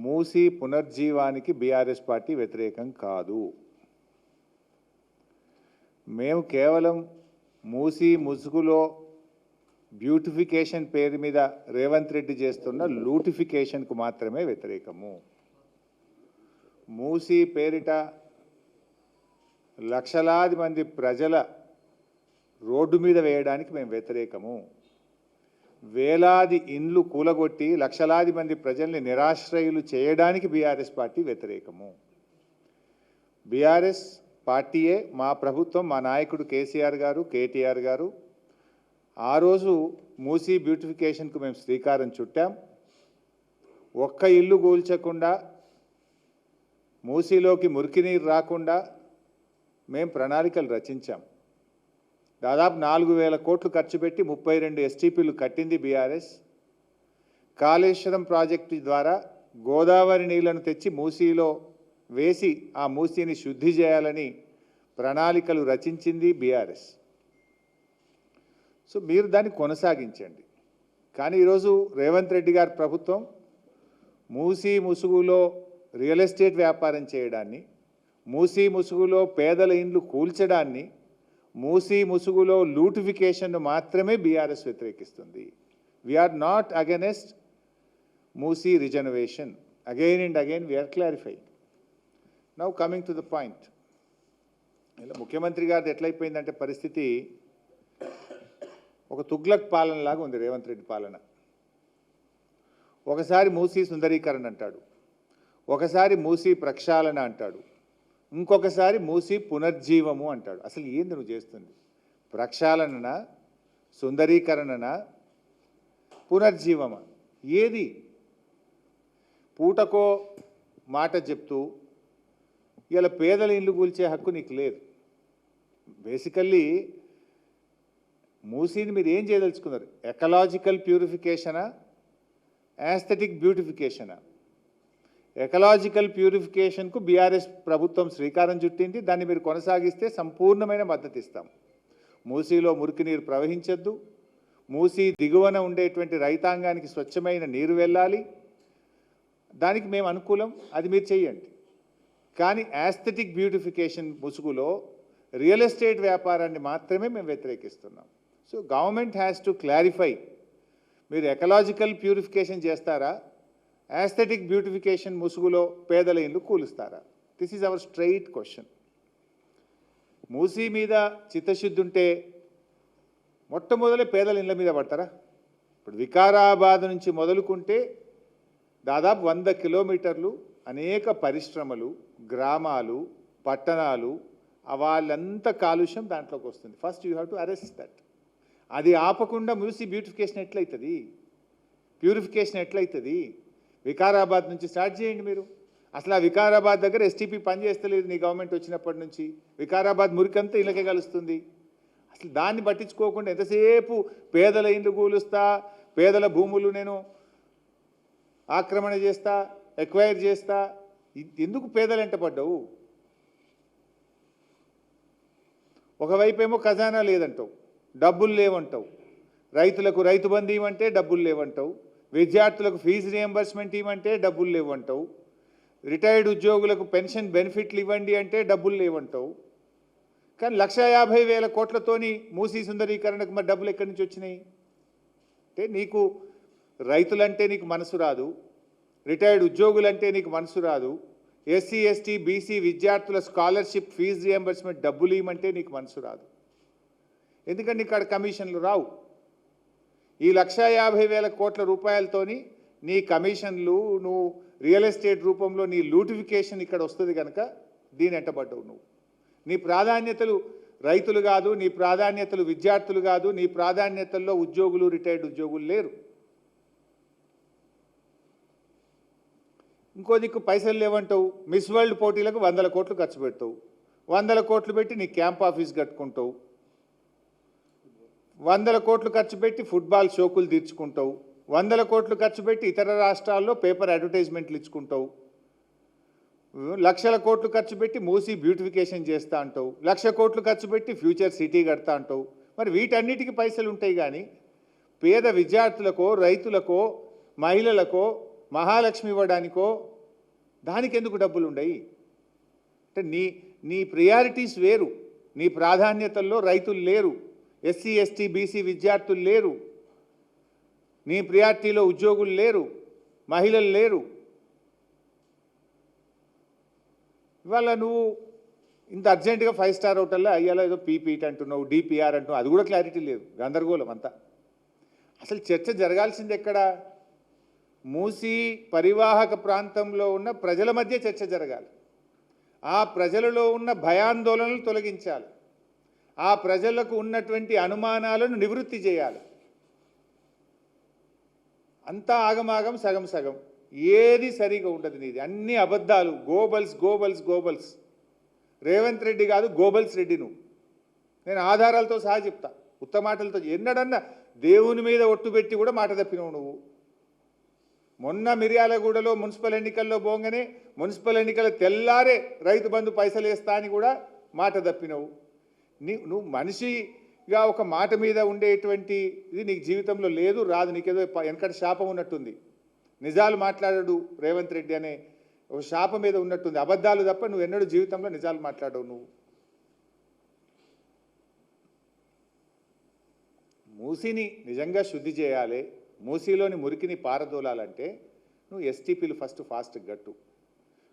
Musi పునర్జీవానికి BRS party వ్యతిరేకం కాదు. మేము కేవలం మూసీ ముసుగులో బ్యూటిఫికేషన్ పేరు మీద రేవంత్ రెడ్డి చేస్తున్న లూటిఫికేషన్కు మాత్రమే వ్యతిరేకము. మూసీ పేరిట లక్షలాది మంది ప్రజల రోడ్డు మీద వేయడానికి మేము వ్యతిరేకము. వేలాది ఇండ్లు కూలగొట్టి లక్షలాది మంది ప్రజల్ని నిరాశ్రయులు చేయడానికి బీఆర్ఎస్ పార్టీ వ్యతిరేకము. బీఆర్ఎస్ పార్టీయే, మా ప్రభుత్వం, మా నాయకుడు కేసీఆర్ గారు, కేటీఆర్ గారు ఆ రోజు మూసీ బ్యూటిఫికేషన్కు మేము శ్రీకారం చుట్టాం. ఒక్క ఇల్లు కూల్చకుండా, మూసీలోకి మురికి నీరు రాకుండా మేము ప్రణాళికలు రచించాం. దాదాపు 4,000 కోట్లు ఖర్చు పెట్టి 32 ఎస్టీపీలు కట్టింది బీఆర్ఎస్. కాళేశ్వరం ప్రాజెక్టు ద్వారా గోదావరి నీళ్లను తెచ్చి మూసీలో వేసి ఆ మూసీని శుద్ధి చేయాలని ప్రణాళికలు రచించింది బీఆర్ఎస్. సో మీరు దాన్ని కొనసాగించండి. కానీ ఈరోజు రేవంత్ రెడ్డి గారి ప్రభుత్వం మూసీ ముసుగులో రియల్ ఎస్టేట్ వ్యాపారం చేయడాన్ని, మూసీ ముసుగులో పేదల ఇండ్లు కూల్చడాన్ని, మూసీ ముసుగులో లూటిఫికేషన్ను మాత్రమే బీఆర్ఎస్ వ్యతిరేకిస్తుంది. We're not against Musi reservation. Again and again we're clarifying. Now coming to the point. ఇలా ముఖ్యమంత్రి గారిది ఎట్లయిపోయిందంటే పరిస్థితి ఒక తుగ్లక్ పాలనలాగా ఉంది రేవంత్ రెడ్డి పాలన. ఒకసారి మూసీ సుందరీకరణ అంటాడు, ఒకసారి మూసీ ప్రక్షాళన అంటాడు, ఇంకొకసారి మూసీ పునర్జీవము అంటాడు. అసలు ఏంది నువ్వు చేస్తుంది? ప్రక్షాళననా, సుందరీకరణనా, పునర్జీవమా? ఏది? పూటకో మాట చెప్తూ ఇలా పేదల ఇల్లు కూల్చే హక్కు నీకు లేదు. బేసికల్లీ మూసీని మీరు ఏం చేయదలుచుకున్నారు? ఎకలాజికల్ ప్యూరిఫికేషనా, యాస్థెటిక్ బ్యూటిఫికేషనా? ఎకలాజికల్ ప్యూరిఫికేషన్కు బీఆర్ఎస్ ప్రభుత్వం శ్రీకారం చుట్టింది. దాన్ని మీరు కొనసాగిస్తే సంపూర్ణమైన మద్దతు ఇస్తాం. మూసీలో మురికి నీరు ప్రవహించద్దు, మూసీ దిగువన ఉండేటువంటి రైతాంగానికి స్వచ్ఛమైన నీరు వెళ్ళాలి, దానికి మేము అనుకూలం, అది మీరు చెయ్యండి. కానీ యాస్థెటిక్ బ్యూటిఫికేషన్ ముసుగులో రియల్ ఎస్టేట్ వ్యాపారాన్ని మాత్రమే మేము వ్యతిరేకిస్తున్నాం. So government has to clarify, మీరు ఎకలాజికల్ ప్యూరిఫికేషన్ చేస్తారా, యాస్థెటిక్ బ్యూటిఫికేషన్ ముసుగులో పేదల ఇల్లు కూలుస్తారా? This is our straight question. Musi మీద చిత్తశుద్ధి ఉంటే మొట్టమొదలే పేదల ఇళ్ళ మీద పడతారా? ఇప్పుడు వికారాబాద్ నుంచి మొదలుకుంటే దాదాపు 100 కిలోమీటర్లు అనేక పరిశ్రమలు, గ్రామాలు, పట్టణాలు, వాళ్ళంతా కాలుష్యం దాంట్లోకి వస్తుంది. First you have to arrest that. అది ఆపకుండా మూసీ బ్యూటిఫికేషన్ ఎట్లయితుంది, ప్యూరిఫికేషన్ ఎట్లయితుంది? వికారాబాద్ నుంచి స్టార్ట్ చేయండి మీరు. అసలు ఆ వికారాబాద్ దగ్గర ఎస్టీపీ పనిచేస్తలేదు నీ గవర్నమెంట్ వచ్చినప్పటి నుంచి. వికారాబాద్ మురికంతా ఇళ్ళకే కలుస్తుంది. అసలు దాన్ని పట్టించుకోకుండా ఎంతసేపు పేదల ఇండ్లు కూలుస్తా, పేదల భూములు నేను ఆక్రమణ చేస్తా, ఎక్వైర్ చేస్తా, ఎందుకు పేదలు ఎంట పడ్డావు? ఒకవైపు ఏమో ఖజానా లేదంటావు, డబ్బులు లేవంటావు, రైతులకు రైతు బంధు ఇవ్వంటే డబ్బులు లేవంటావు, విద్యార్థులకు ఫీజు రియంబర్స్మెంట్ ఇవ్వంటే డబ్బులు లేవంటావు, రిటైర్డ్ ఉద్యోగులకు పెన్షన్ బెనిఫిట్లు ఇవ్వండి అంటే డబ్బులు లేవంటావు. కానీ 1,50,000 కోట్లతోని మూసీ సుందరీకరణకు మరి డబ్బులు ఎక్కడి నుంచి వచ్చినాయి? అంటే నీకు రైతులంటే నీకు మనసు రాదు, రిటైర్డ్ ఉద్యోగులంటే నీకు మనసు రాదు, ఎస్సీ ఎస్టీ బీసీ విద్యార్థుల స్కాలర్షిప్ ఫీజు రియంబర్స్మెంట్ డబ్బులు ఇవ్వమంటే నీకు మనసు రాదు. ఎందుకంటే నీకు అక్కడ కమిషన్లు రావు. ఈ 1,50,000 కోట్ల రూపాయలతోని నీ కమిషన్లు, నువ్వు రియల్ ఎస్టేట్ రూపంలో నీ లూటిఫికేషన్ ఇక్కడ వస్తుంది కనుక దీని ఎంటబడ్డవు నువ్వు. నీ ప్రాధాన్యతలు రైతులు కాదు, నీ ప్రాధాన్యతలు విద్యార్థులు కాదు, నీ ప్రాధాన్యతల్లో ఉద్యోగులు, రిటైర్డ్ ఉద్యోగులు లేరు. ఇంకో దిక్కు పైసలు లేవంటావు, మిస్ వరల్డ్ పోటీలకు 100 కోట్లు ఖర్చు పెడతావు, 100 కోట్లు పెట్టి నీ క్యాంప్ ఆఫీస్ కట్టుకుంటావు, 100 కోట్లు ఖర్చు పెట్టి ఫుట్బాల్ షోకులు తీర్చుకుంటావు, 100 కోట్లు ఖర్చు పెట్టి ఇతర రాష్ట్రాల్లో పేపర్ అడ్వర్టైజ్మెంట్లు ఇచ్చుకుంటావు, 1,00,000 కోట్లు ఖర్చు పెట్టి మూసీ బ్యూటిఫికేషన్ చేస్తా అంటావు, 1,00,000 కోట్లు ఖర్చు పెట్టి ఫ్యూచర్ సిటీ కడతా అంటావు. మరి వీటన్నిటికీ పైసలు ఉంటాయి కానీ పేద విద్యార్థులకో, రైతులకో, మహిళలకో, మహాలక్ష్మి ఇవ్వడానికో దానికి ఎందుకు డబ్బులు ఉండయి? అంటే నీ ప్రియారిటీస్ వేరు. నీ ప్రాధాన్యతల్లో రైతులు లేరు, ఎస్సీ ఎస్టీ బీసీ విద్యార్థులు లేరు, నీ ప్రియారిటీలో ఉద్యోగులు లేరు, మహిళలు లేరు. ఇవాళ నువ్వు ఇంత అర్జెంటుగా 5 స్టార్ హోటల్లో అయ్యాలో ఏదో పీపీటీ అంటున్నావు, డిపిఆర్ అంటున్నావు, అది కూడా క్లారిటీ లేదు, గందరగోళం అంతా. అసలు చర్చ జరగాల్సింది ఎక్కడ? మూసీ పరివాహక ప్రాంతంలో ఉన్న ప్రజల మధ్య చర్చ జరగాలి. ఆ ప్రజలలో ఉన్న భయాందోళనలు తొలగించాలి. ఆ ప్రజలకు ఉన్నటువంటి అనుమానాలను నివృత్తి చేయాలి. అంతా ఆగమాగం, సగం సగం, ఏది సరిగా ఉండదు. నీది అన్ని అబద్ధాలు, Goebbels Goebbels Goebbels. Revanth Reddy కాదు, గోబల్స్ రెడ్డి నువ్వు. నేను ఆధారాలతో సహా చెప్తా, ఉత్తమాటలతో. ఎన్నడన్నా దేవుని మీద ఒట్టు పెట్టి కూడా మాట తప్పినవు నువ్వు. మొన్న మిర్యాలగూడలో మున్సిపల్ ఎన్నికల్లో పోగానే మున్సిపల్ ఎన్నికల తెల్లారే రైతు బంధు పైసలు వేస్తా అని కూడా మాట తప్పినవు. నువ్వు మనిషిగా ఒక మాట మీద ఉండేటువంటి ఇది నీకు జీవితంలో లేదు, రాదు. నీకేదో వెనకటి శాపం ఉన్నట్టుంది. నిజాలు మాట్లాడడు రేవంత్ రెడ్డి అనే ఒక శాపం మీద ఉన్నట్టుంది. అబద్ధాలు తప్ప నువ్వు ఎన్నడూ జీవితంలో నిజాలు మాట్లాడవు. నువ్వు మూసీని నిజంగా శుద్ధి చేయాలి, మూసీలోని మురికిని పారదోలాలంటే నువ్వు ఎస్టీపీలు ఫాస్ట్ గట్టు.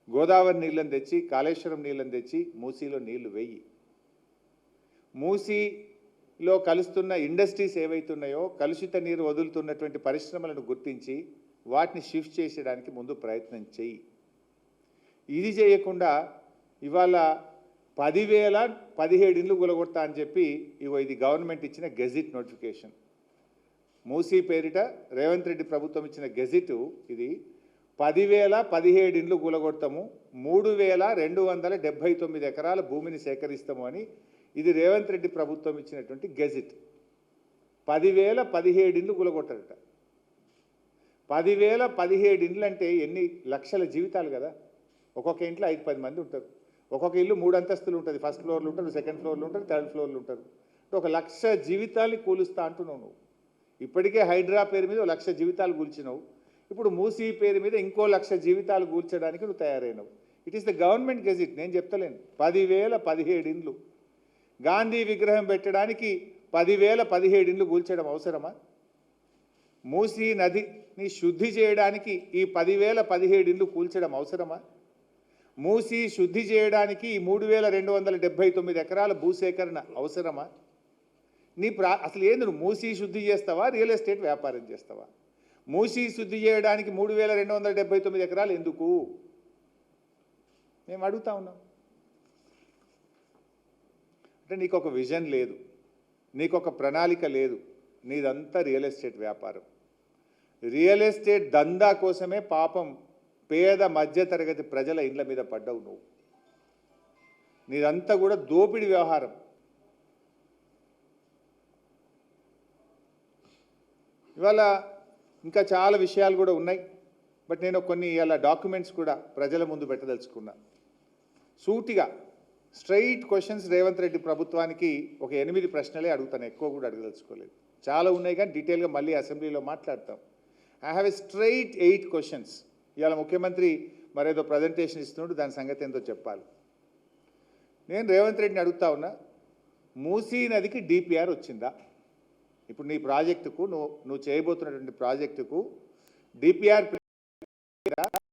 గోదావరి నీళ్ళని తెచ్చి, కాళేశ్వరం నీళ్ళని తెచ్చి మూసీలో నీళ్లు వెయ్యి. మూసీలో కలుస్తున్న ఇండస్ట్రీస్ ఏవైతున్నాయో, కలుషిత నీరు వదులుతున్నటువంటి పరిశ్రమలను గుర్తించి వాటిని షిఫ్ట్ చేసేయడానికి ముందు ప్రయత్నం చెయ్యి. ఇది చేయకుండా ఇవాళ 10,017 ఇండ్లు కూలగొడతా అని చెప్పి ఇది గవర్నమెంట్ ఇచ్చిన గెజిట్ నోటిఫికేషన్. మూసీ పేరిట రేవంత్ రెడ్డి ప్రభుత్వం ఇచ్చిన గెజిట్ ఇది. 10,017 ఇండ్లు కూలగొడతాము, 3,279 ఎకరాల భూమిని సేకరిస్తాము అని ఇది రేవంత్ రెడ్డి ప్రభుత్వం ఇచ్చినటువంటి గెజిట్. 10,017 ఇండ్లు కూలగొట్టారట. 10,017 ఇండ్లు అంటే ఎన్ని లక్షల జీవితాలు కదా. ఒక్కొక్క ఇంట్లో 5-10 మంది ఉంటారు. ఒక్కొక్క ఇల్లు 3 అంతస్తులు ఉంటుంది. ఫస్ట్ ఫ్లోర్లు ఉంటారు, సెకండ్ ఫ్లోర్లు ఉంటారు, థర్డ్ ఫ్లోర్లు ఉంటారు. 1,00,000 జీవితాల్ని కూలుస్తా అంటున్నావు నువ్వు. ఇప్పటికే హైడ్రా పేరు మీద 1,00,000 జీవితాలు కూల్చినావు. ఇప్పుడు మూసీ పేరు మీద ఇంకో 1,00,000 జీవితాలు కూల్చడానికి నువ్వు తయారైనవు. It is the government gazette, నేను చెప్తలేను. 10,017 ఇండ్లు. గాంధీ విగ్రహం పెట్టడానికి 10,017 ఇండ్లు కూల్చడం అవసరమా? మూసీ నదిని శుద్ధి చేయడానికి ఈ 10,017 ఇండ్లు కూల్చడం అవసరమా? మూసీ శుద్ధి చేయడానికి ఈ 3,279 ఎకరాల భూసేకరణ అవసరమా? అసలు ఏంది, నువ్వు మూసీ శుద్ధి చేస్తావా, రియల్ ఎస్టేట్ వ్యాపారం చేస్తావా? మూసీ శుద్ధి చేయడానికి 3,279 ఎకరాలు ఎందుకు మేము అడుగుతా ఉన్నాం. అంటే నీకు ఒక విజన్ లేదు, నీకు ఒక ప్రణాళిక లేదు. నీదంతా రియల్ ఎస్టేట్ వ్యాపారం. రియల్ ఎస్టేట్ దందా కోసమే పాపం పేద మధ్యతరగతి ప్రజల ఇండ్ల మీద పడ్డావు నువ్వు. నీదంతా కూడా దోపిడి వ్యవహారం. ఇవాళ ఇంకా చాలా విషయాలు కూడా ఉన్నాయి. బట్ నేను కొన్ని ఇవాళ డాక్యుమెంట్స్ కూడా ప్రజల ముందు పెట్టదలుచుకున్నా. సూటిగా స్ట్రైట్ క్వశ్చన్స్ రేవంత్ రెడ్డి ప్రభుత్వానికి ఒక 8 ప్రశ్నలే అడుగుతాను, ఎక్కువ కూడా అడగదలుచుకోలేదు. చాలా ఉన్నాయి కానీ డీటెయిల్గా మళ్ళీ అసెంబ్లీలో మాట్లాడతాం. I have a straight 8 questions. ఇవాళ ముఖ్యమంత్రి మరేదో ప్రజెంటేషన్ ఇస్తున్నాడు, దాని సంగతి ఏందో చెప్పాలి. నేను రేవంత్ రెడ్డిని అడుగుతా ఉన్నా, మూసీ నదికి డిపిఆర్ వచ్చిందా? ఇప్పుడు నీ ప్రాజెక్టుకు నువ్వు చేయబోతున్నటువంటి ప్రాజెక్టుకు డిపిఆర్